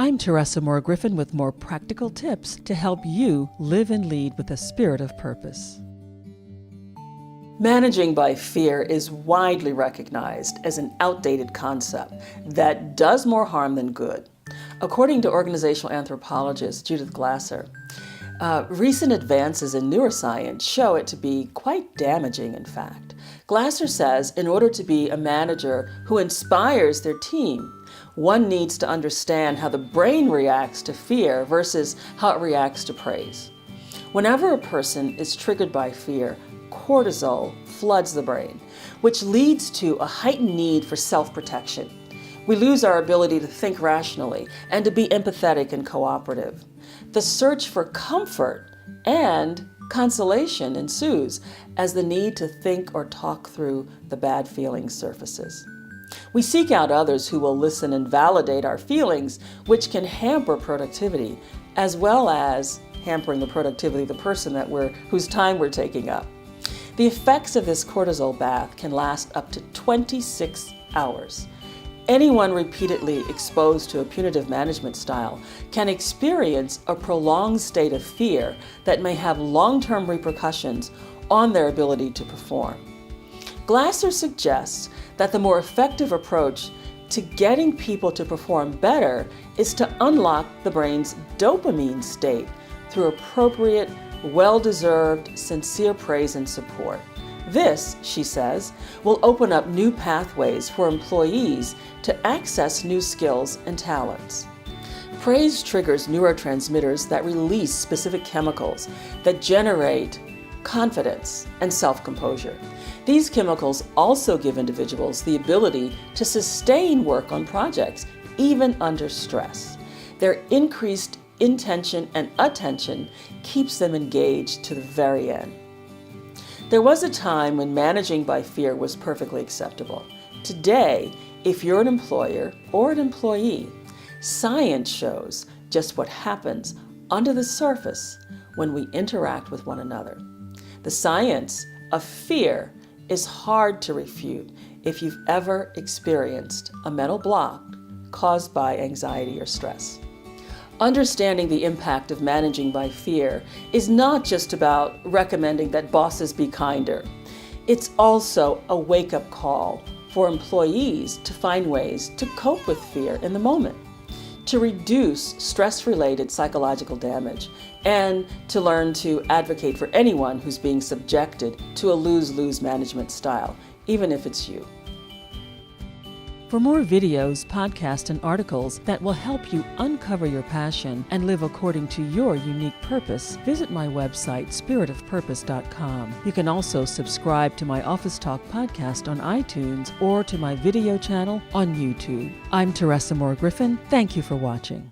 I'm Teresa Moore Griffin with more practical tips to help you live and lead with a spirit of purpose. Managing by fear is widely recognized as an outdated concept that does more harm than good. According to organizational anthropologist Judith Glazer, recent advances in neuroscience show it to be quite damaging, in fact. Glazer says in order to be a manager who inspires their team, one needs to understand how the brain reacts to fear versus how it reacts to praise. Whenever a person is triggered by fear, cortisol floods the brain, which leads to a heightened need for self-protection. We lose our ability to think rationally and to be empathetic and cooperative. The search for comfort and consolation ensues as the need to think or talk through the bad feelings surfaces. We seek out others who will listen and validate our feelings, which can hamper productivity, as well as hampering the productivity of the person whose time we're taking up. The effects of this cortisol bath can last up to 26 hours. Anyone repeatedly exposed to a punitive management style can experience a prolonged state of fear that may have long-term repercussions on their ability to perform. Glazer suggests that the more effective approach to getting people to perform better is to unlock the brain's dopamine state through appropriate, well-deserved, sincere praise and support. This, she says, will open up new pathways for employees to access new skills and talents. Praise triggers neurotransmitters that release specific chemicals that generate confidence and self-composure. These chemicals also give individuals the ability to sustain work on projects, even under stress. Their increased intention and attention keeps them engaged to the very end. There was a time when managing by fear was perfectly acceptable. Today, if you're an employer or an employee, science shows just what happens under the surface when we interact with one another. The science of fear is hard to refute if you've ever experienced a mental block caused by anxiety or stress. Understanding the impact of managing by fear is not just about recommending that bosses be kinder. It's also a wake-up call for employees to find ways to cope with fear in the moment, to reduce stress-related psychological damage, and to learn to advocate for anyone who's being subjected to a lose-lose management style, even if it's you. For more videos, podcasts, and articles that will help you uncover your passion and live according to your unique purpose, visit my website, spiritofpurpose.com. You can also subscribe to my Office Talk podcast on iTunes or to my video channel on YouTube. I'm Teresa Moore Griffin. Thank you for watching.